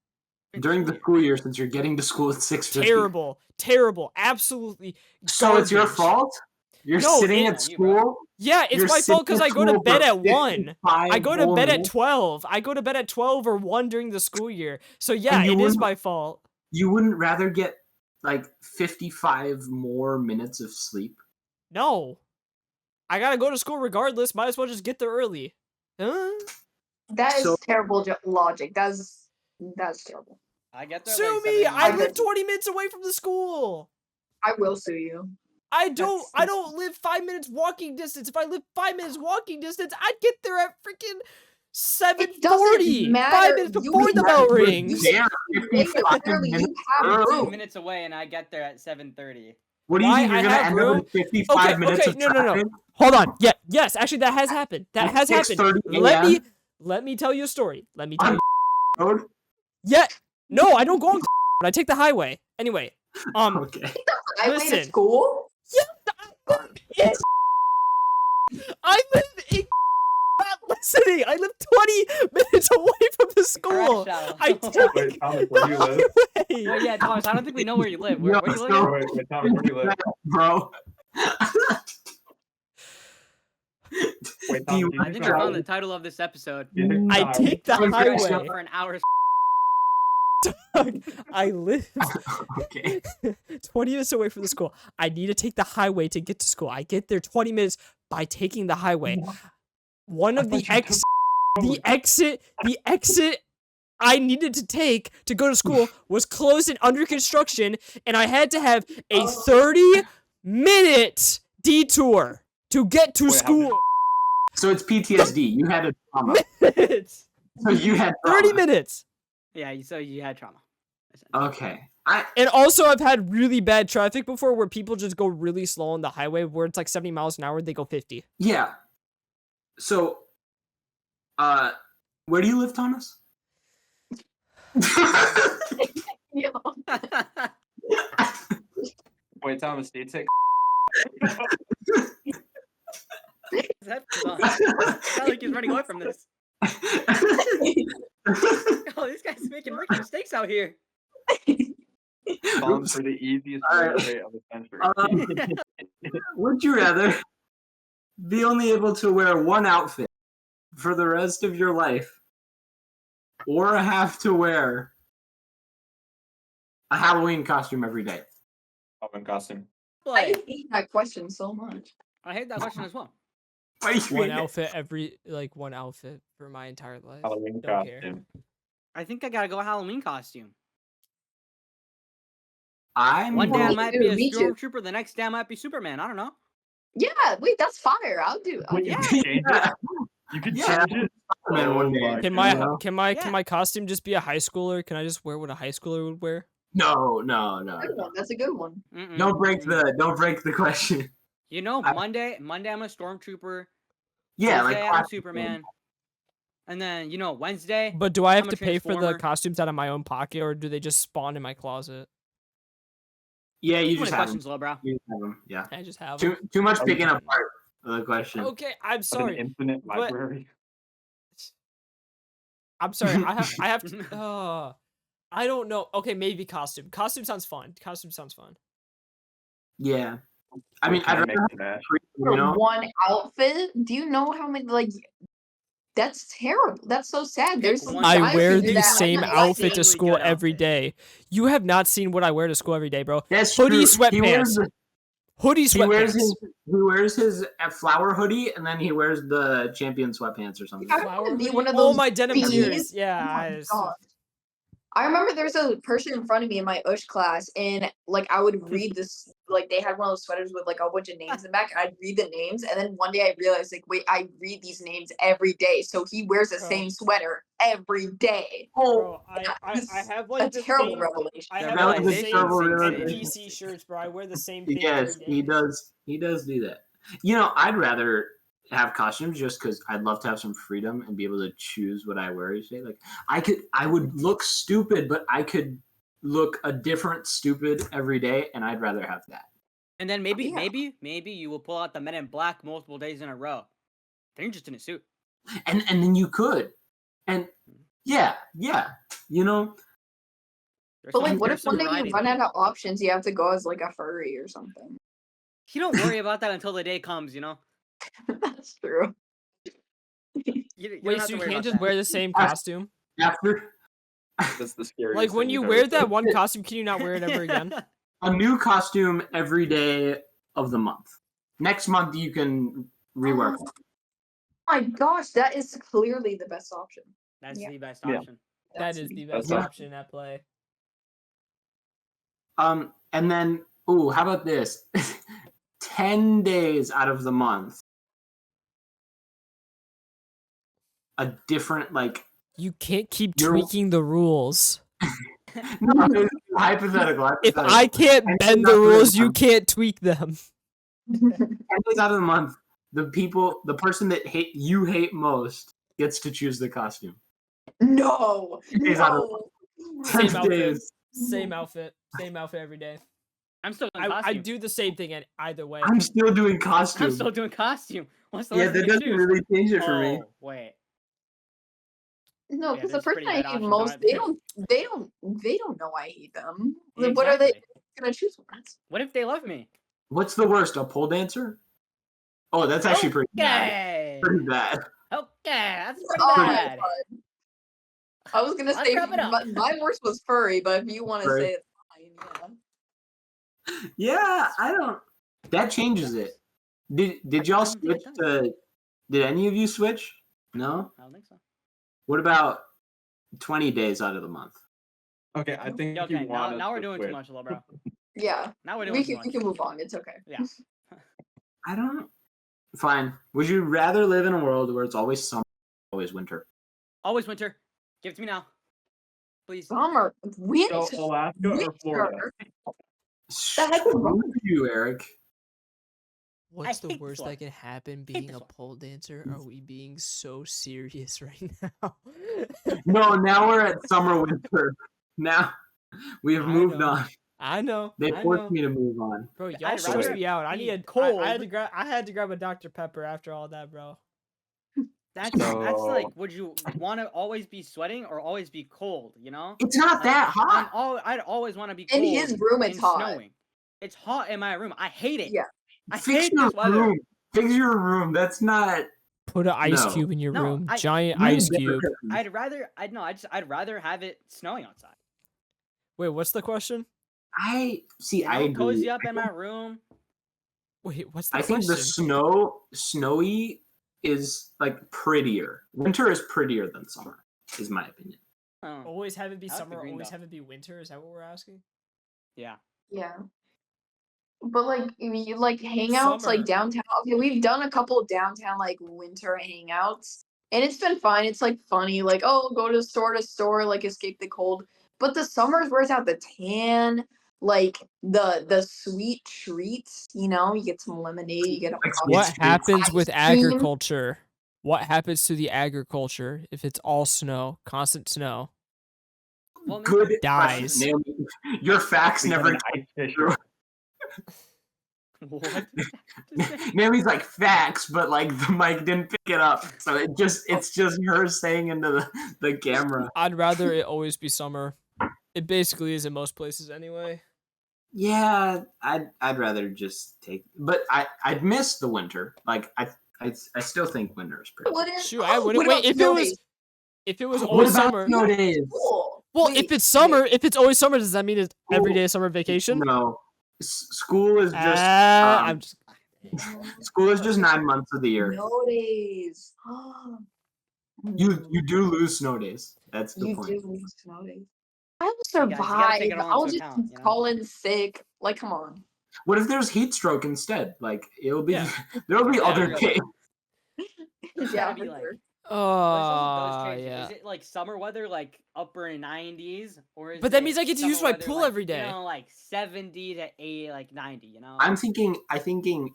during the school year, since you're getting to school at 6:50? Terrible, absolutely. So it's your garbage. fault? You're No, sitting it's at on you, bro. school? Yeah, it's You're my fault because sitting I go to school bed for at 1. 55 I go to whole bed at minutes? 12. I go to bed at 12 or 1 during the school year. So yeah, And you it is wouldn't- my fault. You wouldn't rather get like 55 more minutes of sleep? No. I gotta go to school regardless. Might as well just get there early. Huh? That is So- terrible logic. That's terrible. I get there Sue like me! 7 I I live bet- 20 minutes away from the school. I will sue you. I don't That's- live 5 minutes walking distance. If I lived 5 minutes walking distance, I'd get there at freaking 7:40. 5 matter. minutes You before would the not bell You're rings. there Wait, 55 literally, minutes you have early. 2 room. minutes away and I get there at 7:30. What do you Why think? You're I going to have end room? up with 55 minutes Okay, of no. traffic? Hold on. Yeah, yes, actually that has happened. That At has happened. 6:30 Let me tell you a story. Let me tell On you. Road? Yeah. No, I don't go on but I take the highway. Anyway, Okay. I wait Listen. at school. I live in not listening. I live 20 minutes away from the school. Correct, Shallow. I take Wait, Thomas, where do you live? the highway. Well, yeah, Thomas, I don't think we know where you live. Where do you live? No, Wait, Thomas, where do you live? Bro. Wait, Do you- Thomas, I think I found the title of this episode. I take the Okay, highway. For an hour. I live Okay. 20 minutes away from the school. I need to take the highway to get to school. I get there 20 minutes by taking the highway. One of the exit I needed to take to go to school was closed and under construction, and I had to have a 30-minute detour to get to Wait, how school. So it's PTSD. You had a trauma. Minutes. So you had 30 trauma. minutes. Yeah, so you had trauma. Okay. And also, I've had really bad traffic before where people just go really slow on the highway where it's like 70 miles an hour. They go 50. Yeah. So, where do you live, Thomas? Yeah. Wait, Thomas, do you take? That sounds like he's running away from this. Oh, this guy's making rookie mistakes out here. Falling for the easiest Alright. rate of the century. Would you rather be only able to wear one outfit for the rest of your life, or have to wear a Halloween costume every day? Halloween costume. I hate that question so much. I hate that question as well. Why you One hate it? one outfit for my entire life. Halloween Don't care. costume. I think I gotta go Halloween costume. I'm One day I Me might too, be a me too. stormtrooper, the next day I might be Superman. I don't know. Yeah, wait, that's fire. I'll do. Wait, you yeah. can change it? You can Yeah. change it? Superman one day. my Can God. my can my Yeah. can my costume just be a high schooler? Can I just wear what a high schooler would wear? No. Good one. That's a good one. Mm-mm. Don't break the question. You know, I- Monday I'm a stormtrooper. Yeah, Tuesday I'm classic Superman. And then Wednesday. But do I have I'm a to pay for the Transformer. costumes out of my own pocket, or do they just spawn in my closet? Yeah, you Too just many have questions, them. lowbrow. You just have them. Yeah. I just have Too them. much Oh, picking yeah. apart of the question. Okay, I'm Of sorry. an infinite but- library. I'm sorry. I have to. I don't know. Okay, maybe costume. Costume sounds fun. Yeah. I mean, Can I'd mix rather and match? For you know. one outfit, do you know how many that's terrible. That's so sad. There's some one. I guys wear who do the that. same I'm not outfit to saying- school good every outfit. day. You have not seen what I wear to school every day, bro. That's Hoodie, true. He wears sweatpants. Hoodie, He wears sweatpants. his flower hoodie, and then he wears the champion sweatpants or something. I Flower wanna be hoodie? one of Oh, those my denim bees. tears. Yeah. Oh my I- God. I remember there was a person in front of me in my USH class, and I would read this, they had one of those sweaters with a bunch of names in the back, and I'd read the names, and then one day I realized, wait, I read these names every day, so he wears the Bro. same sweater every day. Bro, I It's have a like the terrible same. revelation. I The have like the realization same sinks realization. PC shirts, bro. I wear the same thing Yes, every day. he does. He does do that. I'd rather have costumes just because I'd love to have some freedom and be able to choose what I wear each day. I would look stupid, but I could look a different stupid every day, and I'd rather have that. And then maybe Yeah. you will pull out the Men in Black multiple days in a row. Then you're just in a suit. And then you could, and yeah, There's But some- what there's if some one day variety you run there. out of options, you have to go as a furry or something? You don't worry about that until the day comes. That's true. You don't Wait, have so to you worry can't about just that. wear the same costume? after That's the scariest Like when thing you you've wear ever that said. one costume, can you not wear it ever again? a new costume every day of the month. Next month you can rework. Oh my gosh, that is clearly the best option. That's Yeah. the best Yeah. option. That is the That's best awesome. option at play. And then how about this? 10 days out of the month. A different You can't keep You're- tweaking the rules. no, it's hypothetical. If I can't And bend not the really rules, you fun. can't tweak them. 10 days out of the month, the person that you hate most gets to choose the costume. No, Days out of no. 10 Same outfit. days. Same outfit every day. I'm still doing I costume. do the same thing either way. I'm still doing costume. I'm still doing costume. What's the Yeah, worst that thing to doesn't choose? really change it for me. Oh, wait. No, Yeah, because the there's person pretty I bad hate options most, out they there. don't know I hate them. What are they Exactly. gonna choose one? What if they love me? What's the worst? A pole dancer? Oh, that's actually pretty bad. Okay. Pretty bad. Okay, that's pretty Oh my bad. God. I was gonna Let's say wrap it up. my worst was furry, but if you want to Furry. say it's fine, yeah. Yeah, I don't. That changes it. Did y'all I don't think it switch does. to? Did any of you switch? No. I don't think so. What about 20 days out of the month? Okay, I think Yeah, okay, you want now us we're to doing switch. too much, little bro. Yeah, Now we're doing we too can much. move on. It's okay. Yeah. I don't. Fine. Would you rather live in a world where it's always summer, always winter? Always winter. Give it to me now. Please. Summer, winter, So Alaska or Florida? winter. heck is Screw you, Eric. What's the hate this worst one. that can happen Hate being this a one. pole dancer? Are we being so serious right now? No, now we're at summer winter. Now we have I moved know. on. I know. They I forced know. me to move on. Bro, y'all I'd stress rather me out. I be need a cold. I had to grab a Dr. Pepper after all that, bro. That's like, So- would you want to always be sweating or always be cold? You know, It's not Like, that hot. I'd always want to be In cold. his room, it's and hot. snowing. It's hot in my room. I hate it. Yeah. I Fix hate your this weather. room. Fix your room. That's not. Put an ice No. cube in your No, room. I- Giant You ice better cube. have- I'd rather have it snowing outside. Wait, what's the question? I see. You know, I agree. cozy up in my room. Wait, what's the I think question? the snowy is like prettier. Winter is prettier than summer, is my opinion. Oh, Always have it be I like the summer, green always dot. have it be winter? Is that what we're asking? yeah. Yeah. But like you like hangouts Summer. like downtown. Okay, we've done a couple of downtown like winter hangouts, and it's been fine. It's like funny, like oh, go to store, like escape the cold. But the summers where it's out the tan, like the sweet treats. You know, you get some lemonade, you get a Like puppy. What It's happens with ice cream. agriculture? What happens to the agriculture if it's all snow, constant snow? Well, Good Dies. question. Naomi. Your facts Become never. an ice fisher. what? did you just say? Naomi's like facts, but like the mic didn't pick it up, so it's just her saying into the camera. I'd rather it always be summer. It basically is in most places anyway. Yeah, I'd rather just take, but I'd miss the winter. Like I still think winter is pretty. What is? Shoot, I wouldn't what wait about if it snow was days? if it was What always about summer. snow days? Cool. Well, Wait, if it's summer, if it's always summer, does that mean it's every Ooh. day summer vacation? No, school is just I'm just school is just 9 months of the year. snow days. You do lose snow days. That's the You point. do lose snow days. I will Hey, guys, you gotta take survive. it all I'll into just account, you know? call in sick. Like, come on. What if there's heat stroke instead? Like it'll be Yeah. there'll be Yeah, other really. days. It's Yeah, gotta be for like. sure. Well, does change. yeah. Is it like summer weather, like upper 90s, or is But that it means I get to summer use my weather, pool like, every day. You know, like 70 to 80, like 90. You know. I'm thinking 80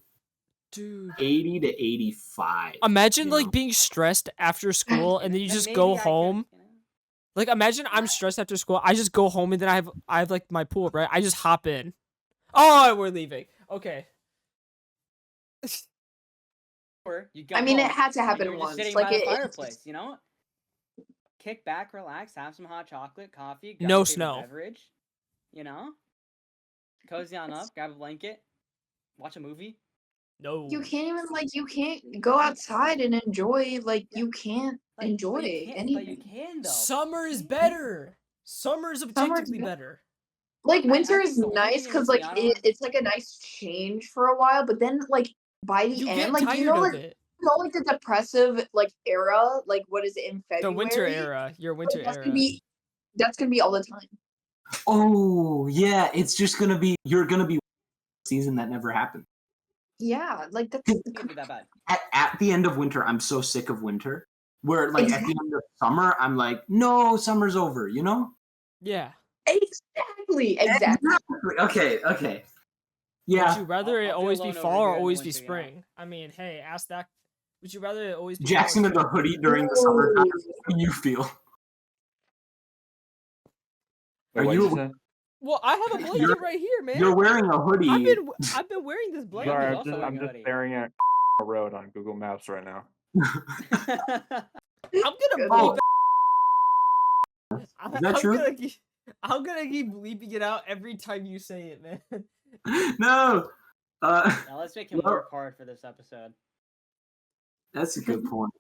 to 85. Imagine you like know? being stressed after school and then you Then just maybe go I could, home. you know? Like imagine I'm stressed after school. I just go home and then I have like my pool, right? I just hop in. Oh, we're leaving. Okay. Or you I go mean, it home, had to and happen you're once. just sitting Like, by the it's fireplace, just- you know. Kick back, relax, have some hot chocolate, coffee, grab No your favorite snow. beverage, you know. Cozy on up, grab a blanket, watch a movie. No. you can't even like you can't go outside and enjoy. Like, you can't Like, enjoy but you anything. can though. Summer is You can. better. Summer is objectively be- better. Like, winter think is the only nice thing that because makes me like not wanna- it's like a nice change for a while, but then like by the You end, get like tired you know, of like, it. you know, like the depressive like era, like what is it in The February? winter era. Your Like, winter that's era. gonna be all the time. Oh yeah, it's just gonna be you're gonna be season that never happened. Yeah, like that's It can't be that bad. At the end of winter, I'm so sick of winter. Where like at the end of summer, I'm like, no, summer's over. You know? Yeah. exactly. Okay. Yeah. Would you rather it I'll feel always be alone over fall here or in the always be winter, you know? spring? I mean, hey, ask that. Would you rather it always be Jackson fall in or the spring? hoodie during the summertime. How do you feel? Wait, Are what'd you- say? Well, I have a blanket You're- right here, man. You're wearing a hoodie. I've been wearing this blanket. Sorry, also I'm wearing a just hoodie. staring at a road on Google Maps right now. I'm gonna Oh. bleep it. Is that true? I'm gonna keep bleeping it out every time you say it, man. No. Now let's make him Well- work hard for this episode. That's a good point.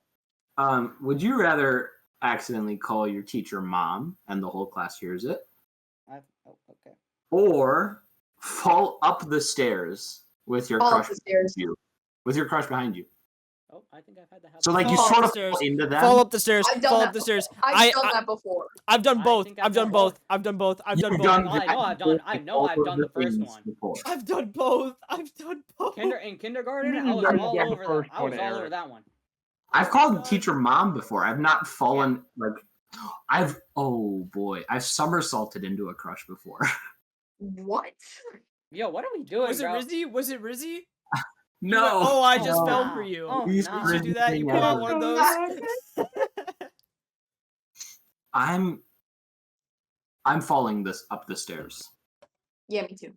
Would you rather accidentally call your teacher mom and the whole class hears it, Oh, okay. or fall up the stairs with your Fall up crush the stairs. behind you? With your crush behind you. Oh, I think I've had that happen. So like you Fall up sort the of stairs. fall into them. Fall up the stairs. I've done Fall that up the stairs. before. I've done that before. I've done I both. think I've I've done done both. both. I've done both. I've You've done both. done I know I've done. I know I've all done the of things first one. before. I've done both. I've done both. In kindergarten, You I was done all the over that. first I one, was all over Eric. that one. I've called teacher mom before. I've not fallen like I've somersaulted into a crush before. What? Yo, what are we doing, Was it bro? Rizzy? Was it Rizzy? No. Oh, I just no. fell for you. Oh, These no. Did you do that? You crazy pull out one of those? I'm falling up the stairs. Yeah, me too.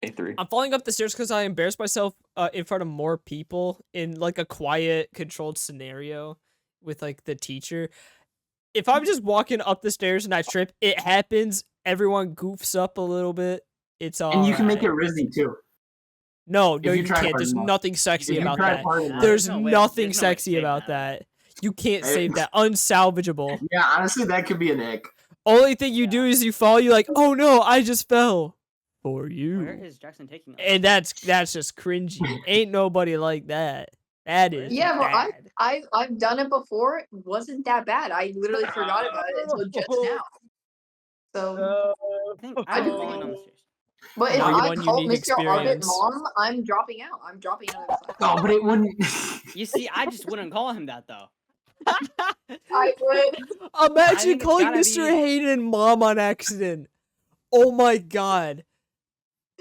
A3. I'm falling up the stairs because I embarrassed myself in front of more people in like a quiet, controlled scenario with like the teacher. If I'm just walking up the stairs and I trip, it happens. Everyone goofs up a little bit. It's all And you can right. make it Rizzy too. No, you you try can't. hard There's enough. nothing sexy If you about try that. hard enough. There's no way- nothing there's no way to sexy save about that. that. You can't Hey. save that. Unsalvageable. Yeah, honestly, that could be an ick. Only thing you do Yeah. is you fall. You're like, oh no, I just fell for you. Where is Jackson taking us? And that's just cringy. Ain't nobody like that. That is Yeah, but bad. I've done it before. It wasn't that bad. I literally forgot about it until just now. So, I think I've been falling down the stairs. but if Now you I want call unique Mr. Arvit experience. mom, I'm dropping out. I'm dropping out of the class. Oh, but it wouldn't. You see, I just wouldn't call him that though. I would. Imagine think it's calling gotta Mr. be- Hayden mom on accident. Oh my god.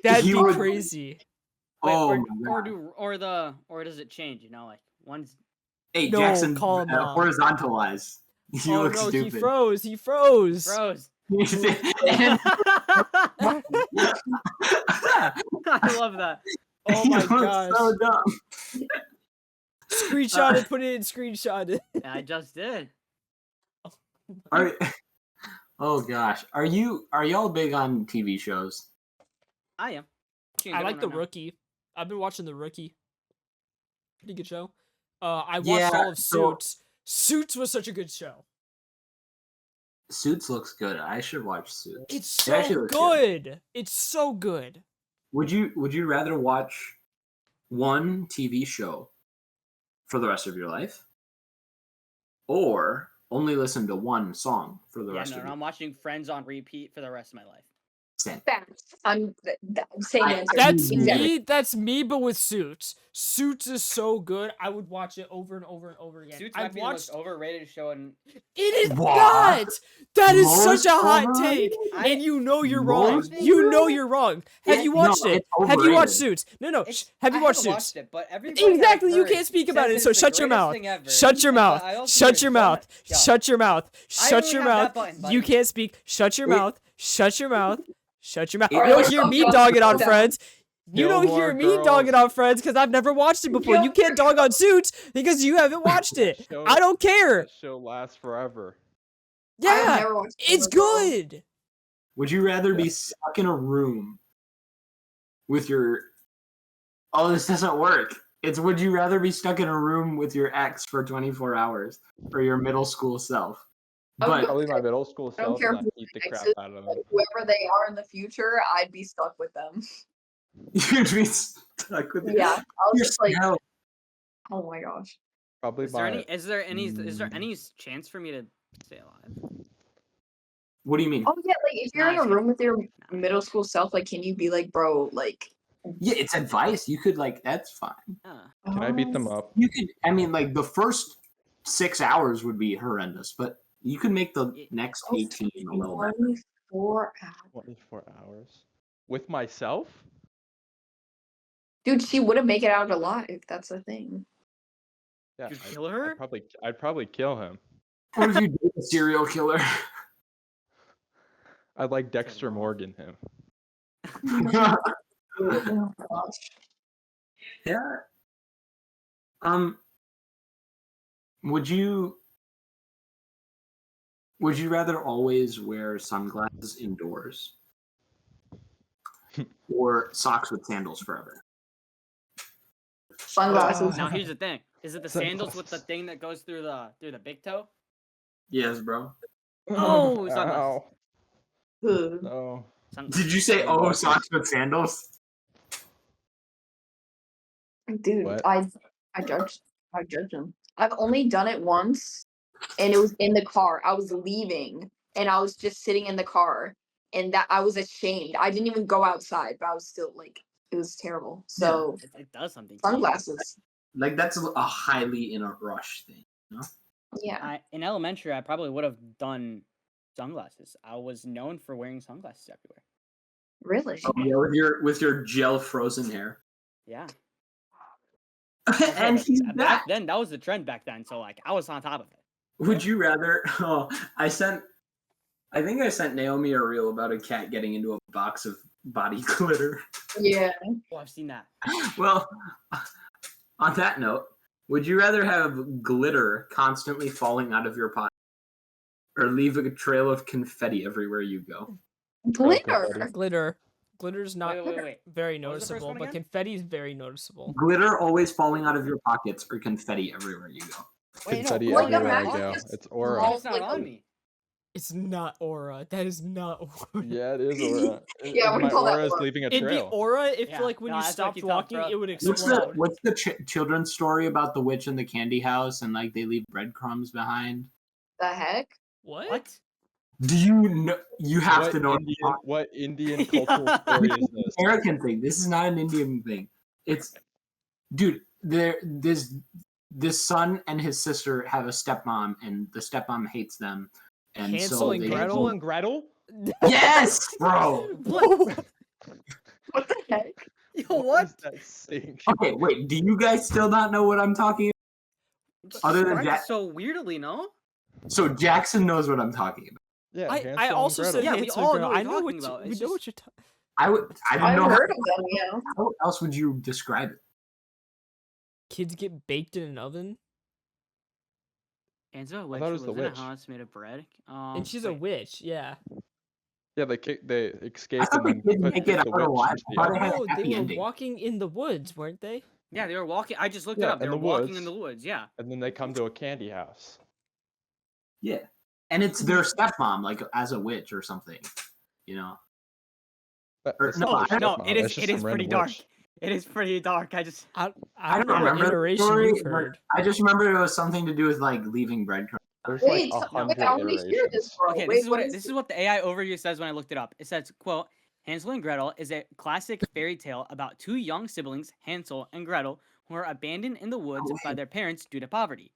That'd He be would- crazy. Wait, Oh or, my God. or does it change? You know, like one's Hey, No, Jackson, call him out. horizontalize. You Oh look no, stupid. he froze. He froze. froze. And- I love that. Oh he my looks gosh. so dumb. Screenshot it, put it in screenshot it. I just did. Are, oh gosh, are y'all big on TV shows? I am. I like The Rookie. I've been watching The Rookie. Pretty good show. I watched Yeah, all of so- Suits. Suits was such a good show. Suits looks good. I should watch Suits. It's It actually so looks good. It's so good. Would you rather watch one TV show for the rest of your life, or only listen to one song for the Yeah, rest no, of no, your I'm watching Friends on repeat for the rest of my life. life? Facts. I'm same I- answer. That's Exactly. me. That's me, but with Suits. Suits is so good. I would watch it over and over and over again. Suits might I've be the watched. most overrated show in. It is What? not. That is Most such a hot overrated? take, and you know you're wrong. Most You know you're wrong. Have you watched it? it's Have you watched overrated. Suits? No, It's, have you I watched haven't Suits? Watched it, but everybody Exactly, I've you heard can't speak about it, says so it's the shut your greatest mouth. thing ever, Shut your and mouth. I also Shut hear your so mouth. much- Yo, Shut your mouth. I Shut only your have that mouth. button, You buddy. can't speak. Shut your It- mouth. Shut your mouth. Shut your mouth. It- You don't hear me Okay, dogging on okay. Friends. You don't hear Gilmore me Girls. dogging on Friends because I've never watched it before. You can't dog on Suits because you haven't watched it. Show- I don't care. That show lasts forever. I've Yeah, never watched it's Gilmore Girls. good. Would you rather be Yeah. stuck in a room with your? Oh, this doesn't work. It's would you rather be stuck in a room with your ex for 24 hours or your middle school self? I would But go- Probably my middle school I don't self, care and I who beat the the crap ex is, out of Like, them. whoever they are in the future, I'd be stuck with them. you'd be stuck with Yeah, I was your just like, smell. oh my gosh. Probably Is there my. any? Is there any chance for me to stay alive? What do you mean? Oh yeah, like if you're in a Nice. room with your middle school self, like, can you be like, bro, like? Yeah, it's advice. You could that's fine. Yeah. Can I beat them Oh. up? You could. I mean, like the first 6 hours would be horrendous, but you could make the Yeah. next 18 a little better. 24 hours. 24 hours with myself? Dude, she wouldn't make it out alive. That's the thing. Yeah, You'd kill her? I'd probably kill him. What if you date a serial killer? I'd like Dexter long. Morgan him. Oh, gosh. Yeah. Would you rather always wear sunglasses indoors or socks with sandals forever? Sunglasses. Now here's the thing: is it the sandals with the Sunglasses. thing that goes through the big toe? Yes, bro. Oh, sunglasses. Ow. Ugh. No. Did you say socks with sandals? Dude, What? I judge him. I've only done it once, and it was in the car. I was leaving, and I was just sitting in the car, and that I was ashamed. I didn't even go outside, but I was still like, it was terrible. So It does something. to you. sunglasses. Like that's a highly in a rush thing. Yeah. In elementary, I probably would have done sunglasses. I was known for wearing sunglasses everywhere. Really? Oh, yeah, with your gel frozen hair. Yeah. And he's back back. then, that was the trend back then. So like, I was on top of it. Would you rather? Oh, I think I sent Naomi a reel about a cat getting into a box of body glitter. Yeah. Oh, I've seen that. Well, on that note, would you rather have glitter constantly falling out of your pocket or leave a trail of confetti everywhere you go? Glitter. Glitter's not Wait. very What was the first noticeable, one but again? confetti is very noticeable. Glitter always falling out of your pockets or confetti everywhere you go? Wait, Confetti Like, everywhere I imagine go. just It's No, aura. it's not like on a- me. It's not aura. That is not aura. Yeah, it is aura. Yeah, we My call that aura is aura. leaving a It'd be trail. aura if Yeah, like when no, you that's what stopped you thought, walking, bro. it would What's explode. the children's story about the witch in the candy house and like they leave breadcrumbs behind? The heck? What? Do you know? You have to know. What Indian cultural story is this? American thing. This is not an Indian thing. It's, dude. This son and his sister have a stepmom, and the stepmom hates them, and Hansel so and they Gretel? Hansel and Gretel? Yes, bro. What? What the heck? Yo, What what? is that sing? Okay, wait. Do you guys still not know what I'm talking about? Other than Described it that- so weirdly, no? So Jackson knows what I'm talking about. Yeah, I Hansel and also said Gretel. Yeah, we Hansel and all Gretel. know what I you're know talking what about. we It's know what just- you're talking. I didn't I've know heard of them, yeah. how else would you describe it. Kids get baked in an oven, Angela I Witch thought it was lives the in a witch. house made of bread. and she's a Wait. witch. Yeah. Yeah, they I escape thought and the then kids put make it the out alive. witch into I the thought oven. it had No, a happy they were ending. walking in the woods, weren't they? Yeah, they were walking. I just looked it Yeah, up. They in were the walking in woods. the woods. Yeah. And then they come to a candy house. Yeah, and it's their stepmom, like as a witch or something, you know. Or- That's no, not their No, stepmom, it that's is. just It is some pretty random dark. witch. It is pretty dark. I I don't don't know what remember the iteration story, you've but heard. I just remember it was something to do with like leaving breadcrumbs. There's Wait, like wait, 100 I want to hear this, iterations. bro. Okay, Wait, this is what the AI overview says when I looked it up. It says, quote, Hansel and Gretel is a classic fairy tale about two young siblings, Hansel and Gretel, who are abandoned in the woods by their parents due to poverty.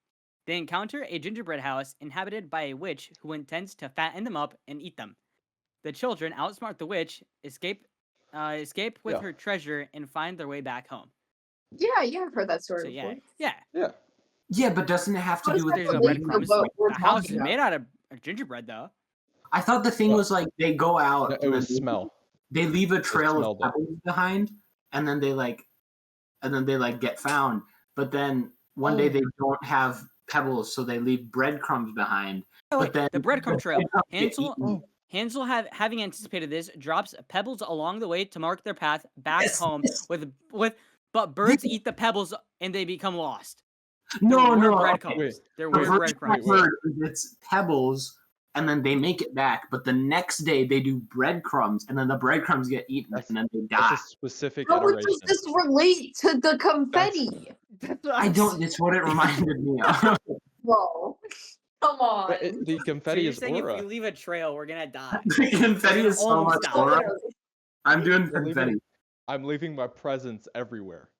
They encounter a gingerbread house inhabited by a witch who intends to fatten them up and eat them. The children outsmart the witch, escape with Yeah. her treasure, and find their way back home. Yeah, I've heard that story So yeah, before. yeah. Yeah. Yeah, but doesn't it have to How do does with that There's no relate to breadcrumbs. what we're The house talking is about? made out of gingerbread, though. I thought the thing No. was like they go out. No, it and was then smell. They leave a trail of smelled it. pebbles behind, and then they get found. But then one day they don't have pebbles, so they leave breadcrumbs behind. Oh, But wait, then the breadcrumb trail. breadcrumbs get Hansel, eaten. Hansel having anticipated this, drops pebbles along the way to mark their path back Yes, home. yes. But birds eat the pebbles and they become lost. No, There were no. breadcrumbs. Okay. Wait, There The were version breadcrumbs. I've heard is it's pebbles, and then they make it back. But the next day they do breadcrumbs, and then the breadcrumbs get eaten, That's- and then they That's die. a specific How iteration. does this relate to the confetti? I don't. It's what it reminded me of. Bro, come on. But the So confetti you're is saying aura. if we leave a trail, we're gonna die. The confetti is so Almost much die. aura. Literally. I'm doing You're leaving- confetti. I'm leaving my presence everywhere.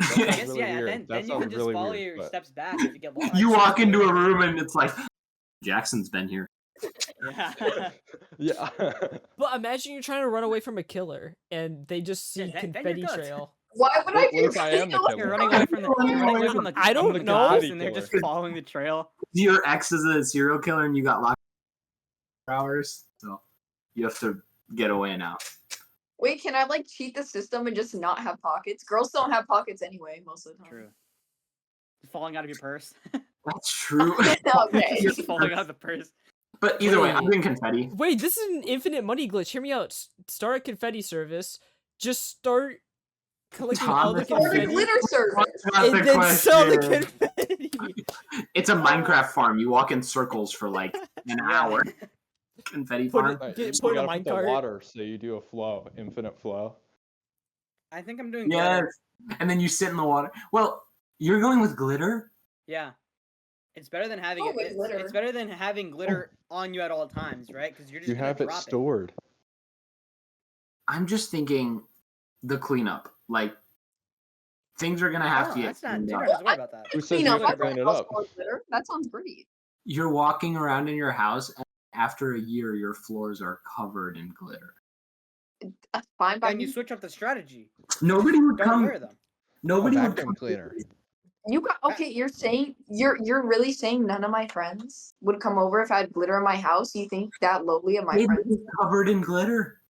I That guess sounds really yeah. weird. Then That you can sounds just really follow weird, your but- steps back if you get lost. You walk into a room and it's like, Jackson's been here. Yeah. Yeah. But imagine you're trying to run away from a killer, and they just see Yeah, then you're confetti good. trail. Why would I What be if I am the running killer? You're running away from the. I don't the know. cops, confetti and they're just killer. following the trail. Your ex is a serial killer and you got locked for hours, so you have to get away now. Wait, can I like cheat the system and just not have pockets? Girls don't have pockets anyway, most of the time. True. Falling out of your purse. That's true. Okay. Just falling out of the purse. But either way, I'm Wait. doing confetti. Wait, this is an infinite money glitch. Hear me out. Start a confetti service. Just start collecting all the Thomas, Or the confetti, glitter service. Not and the then sell the question. confetti. It's a Minecraft farm. You walk in circles for like an hour. Confetti Put farm. it- Right, Get- you put it in a gotta put the minecart. water, so you do a flow, infinite flow. I think I'm doing Yes. glitter. And then you sit in the water. Well, you're going with glitter? Yeah. It's better than having Oh, it. with It's glitter. better than having glitter on you at all times, right? Because you're just You gonna have it drop stored. I'm just thinking the cleanup. Like, things are gonna have Oh, to get that's not. cleaned You don't up. have to worry about that. Who says Clean you up. have I to clean got it house up? full of glitter. That sounds great. You're walking around in your house, and after a year, your floors are covered in glitter. That's fine by Then you me. switch up the strategy. Nobody would Don't come. wear them. Nobody would vacuum come. cleaner. You got okay. You're saying you're really saying none of my friends would come over if I had glitter in my house. You think that lowly of my They'd friends? be covered in glitter.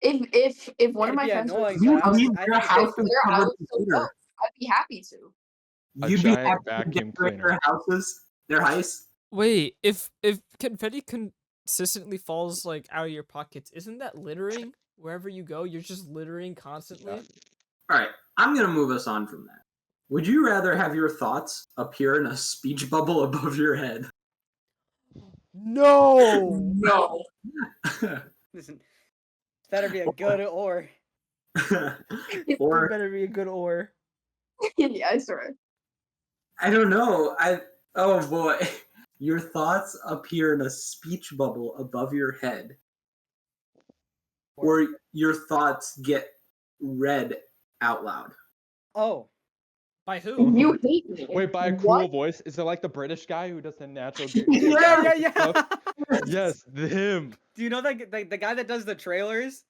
If one of It'd my be friends was annoying, You but I would. leave I your think house it's is glitter, I covered would in still glitter. go. I'd be happy to. A You'd be giant happy to vacuum decorate cleaner. their houses, their house. Wait, if confetti consistently falls like out of your pockets, isn't that littering? Wherever you go, you're just littering constantly. All right, I'm gonna move us on from that. Would you rather have your thoughts appear in a speech bubble above your head? No. No. Listen, it's better be a good or. It Or better be a good or. Yeah, I swear. I don't know. Oh boy, your thoughts appear in a speech bubble above your head, or your thoughts get read out loud. Oh, By who? You hate me. Wait, by a cool What? voice? Is it like the British guy who does the natural? yeah, yeah, stuff? yeah. Yes, him. Do you know the guy that does the trailers?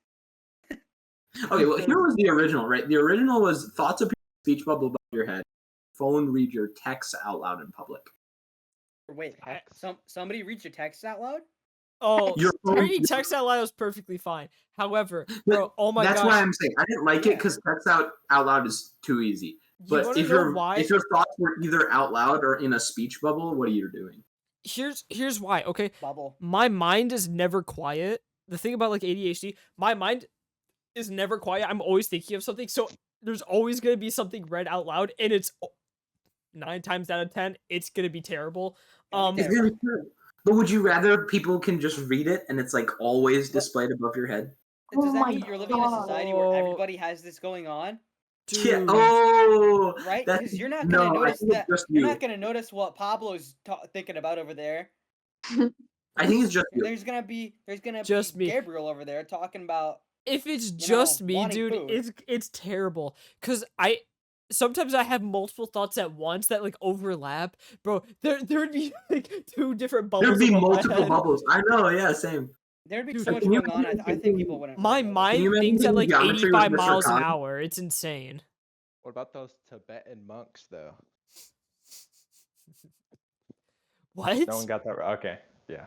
Okay, well here was the original, right? The original was thoughts appear in a speech bubble above your head. Phone read your texts out loud in public. Wait, Text? somebody read your text out loud? Oh, Your phone- reading text out loud is perfectly fine. However, But bro, oh my That's gosh, why I'm saying I didn't like it because text out loud is too easy. you But want to if know why? your thoughts were either out loud or in a speech bubble, what are you doing? Here's why. Okay, Bubble. my mind is never quiet. The thing about like ADHD, my mind is never quiet. I'm always thinking of something, so there's always gonna be something read out loud, and it's 9 times out of 10, it's gonna be terrible. It's gonna be true. But would you rather people can just read it and it's like always displayed above your head? Does Oh that my mean you're living in a God. society where everybody has this going on? Yeah. dude. Oh, Right? that's- Because you're not gonna no, I notice think it's that. just You're you. not gonna notice what Pablo's thinking about over there. I think it's just you. There's gonna be Just me. Gabriel over there talking about. If it's know, just me, wanting dude, food. it's terrible. Cause sometimes I have multiple thoughts at once that like overlap. Bro, there'd be like 2 different bubbles. There'd be above my multiple head. bubbles. I know. Yeah, same. There'd be Dude, so much can you going on. I think people wouldn't. My really notice. mind you imagine thinks at doing like geometry with 85 Mr. miles an Khan? hour. It's insane. What about those Tibetan monks, though? What? No one got that right. Okay, yeah.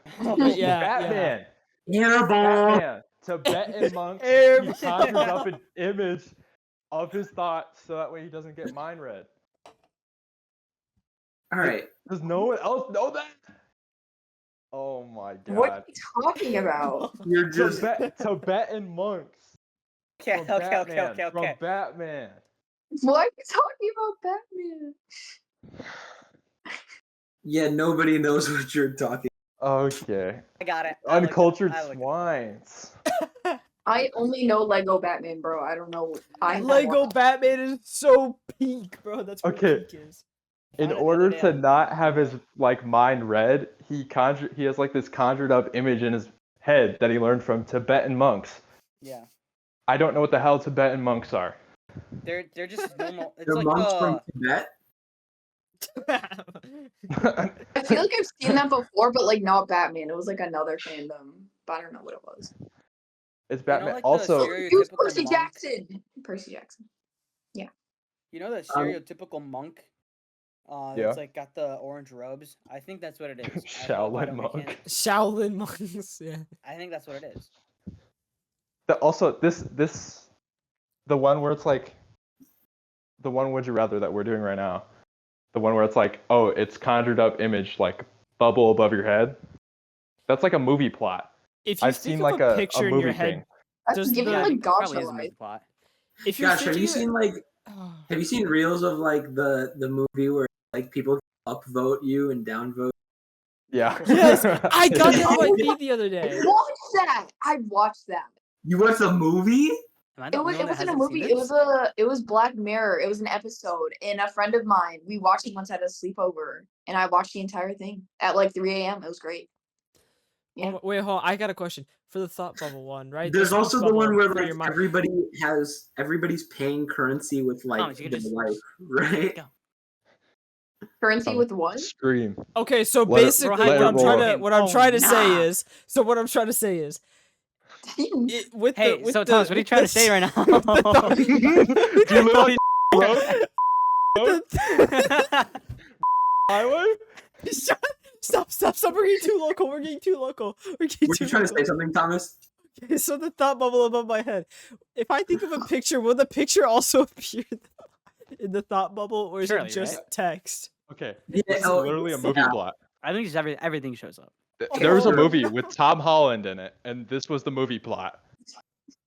Yeah, Batman. Airball. Batman. Tibetan monks. He Airball. conjures up an image of his thoughts so that way he doesn't get mind read. All right. Does no one else know that? Oh my What are god. you talking about? You're just. Tibetan monks. Okay, From okay, okay, Batman, okay, From okay. Batman. Why are you talking about Batman? Yeah, nobody knows what you're talking. Okay. I got it. I looked it up. Uncultured I looked it up. swines. I only know Lego Batman, bro. I don't know. Lego Batman is so peak, bro. That's what Okay. peak is. In Found it the order other day to on- not have his like mind read, he has like this conjured up image in his head that he learned from Tibetan monks. Yeah, I don't know what the hell Tibetan monks are. they're just normal. It's The like monks from Tibet. I feel like I've seen that before, but like not Batman. It was like another fandom, but I don't know what it was. It's You know, Batman. like the Also, stereotypical It was Percy monk? Jackson. Percy Jackson. You know the stereotypical monk. Yeah. It's like got the orange robes. I think that's what it is. I hope I Shaolin don't monk. make it- Shaolin monks, yeah. I think that's what it is. the one where it's like the one would you rather that we're doing right now. The one where it's like, oh, it's conjured up image like bubble above your head. That's like a movie plot. If you I've think seen of like a a picture in movie your head, thing. That's Does giving the- like It probably gotcha is a movie life. plot. if you're Gosh, have you thinking, seen like? Have you seen reels of like the movie where like people upvote you and downvote? Yeah. Yes, I got that on my feed the other day. Watch that. I watched that. You watched the movie? Am I the It only was one that wasn't a hasn't seen movie. this? It was Black Mirror. It was an episode, and a friend of mine, we watched it once at a sleepover, and I watched the entire thing at like 3 a.m. It was great. Yeah. Oh, wait, hold on. I got a question. for the thought bubble one, right? There's The speech also the bubble one where for like your mind. everybody's paying currency with like Thomas, you can their just life, right? go. Currency with what? Scream. Okay, so Let it- basically, let what it I'm trying roar. to what I'm Oh, trying to say nah. is, it, with Hey, the with so the, Thomas, what are you with trying the to say right now? with the thought- Do you live on road? Highway? Stop! We're getting too local. We're getting too local. Were you trying to say something, Thomas? Okay, so the thought bubble above my head. If I think of a picture, will the picture also appear in the thought bubble, or is Surely, it just right? text? Okay, Yeah, this is literally a movie yeah. plot. I think just everything shows up. There was a Oh. movie with Tom Holland in it, and this was the movie plot.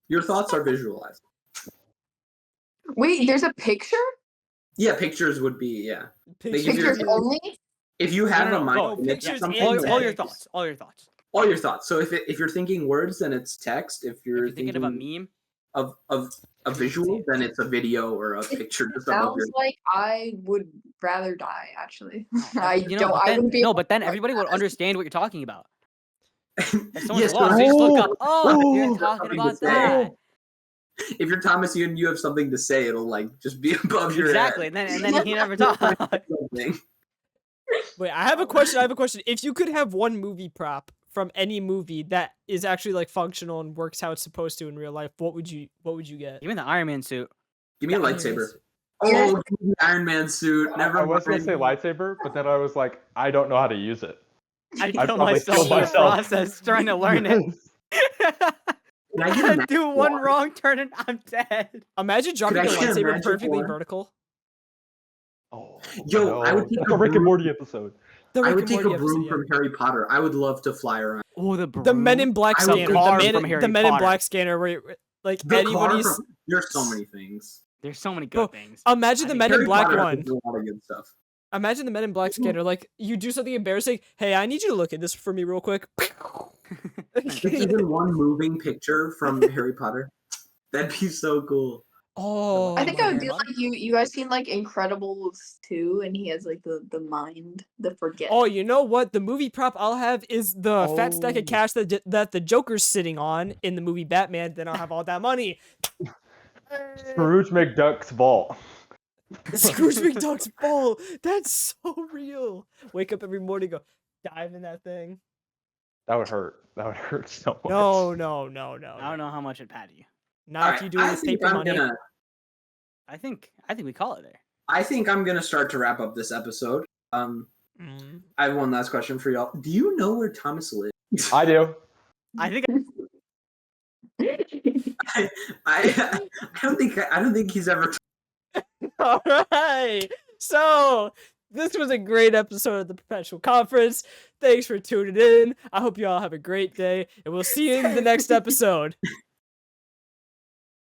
Your thoughts are visualized. Wait, there's a picture? Yeah, pictures would be They give you- Pictures only? if you have No, a mind. no, image of pictures something, and then All your it's- thoughts. All your thoughts. All your thoughts. So if you're thinking words, then it's text. If If you're, you're thinking of a meme, of a visual, then it's a video or a picture. It Just above your sounds like I would rather die, actually. I you know, don't. but I then, wouldn't be no, able but to then like everybody would that. understand what you're talking about. If someone's Yes, lost, but they just look Oh, up. Oh, you're oh, talking something about to say. that. if you're Thomas and you have something to say, it'll like just be above your Exactly, head. and then he never talks. Something. Wait, I have a question. If you could have one movie prop from any movie that is actually like functional and works how it's supposed to in real life, what would you get? Even the Iron Man suit. Give me a The Iron lightsaber. Man Oh, give me the Iron Man suit. Never I was gonna mind. say lightsaber, but then I was like, I don't know how to use it. I I'd kill probably myself kill in the myself. process trying to learn it. Can I get a I magic do one wand? wrong turn and I'm dead. Imagine dropping I a get a lightsaber magic perfectly wand? vertical. Oh, Yo, no. I would take That's a a Rick and broom. Morty episode. The I Rick would and take a Morty broom episode, yeah. from Harry Potter. I would love to fly around. Oh, the The Men in Black I would scanner. car The Men, from Harry the Men in Potter. Black scanner where like The car anybody's. from, there's so many things. There's so many good Bro, things. Imagine I the think Men in Harry Black Potter one. has a lot of good stuff. Imagine the Men in Black scanner. Like you do something embarrassing. Hey, I need you to look at this for me real quick. It's even one moving picture from Harry Potter. That'd be so cool. Oh, I think my I would do God. like you guys seen like Incredibles 2 and he has like the mind, the forget. Oh, you know what? The movie prop I'll have is the fat stack of Oh. cash that the Joker's sitting on in the movie Batman. Then I'll have all that money. Scrooge McDuck's vault. Scrooge McDuck's ball. That's so real. Wake up every morning, go dive in that thing. That would hurt. That would hurt so much. No. I don't know how much it'd pad you. Not All if you right, do it with paper money. I think we call it there. I think I'm gonna start to wrap up this episode. Mm. I have one last question for y'all. Do you know where Thomas lives? I do. I think I don't think he's ever. All right. So this was a great episode of the Perpetual Conference. Thanks for tuning in. I hope you all have a great day, and we'll see you in the next episode.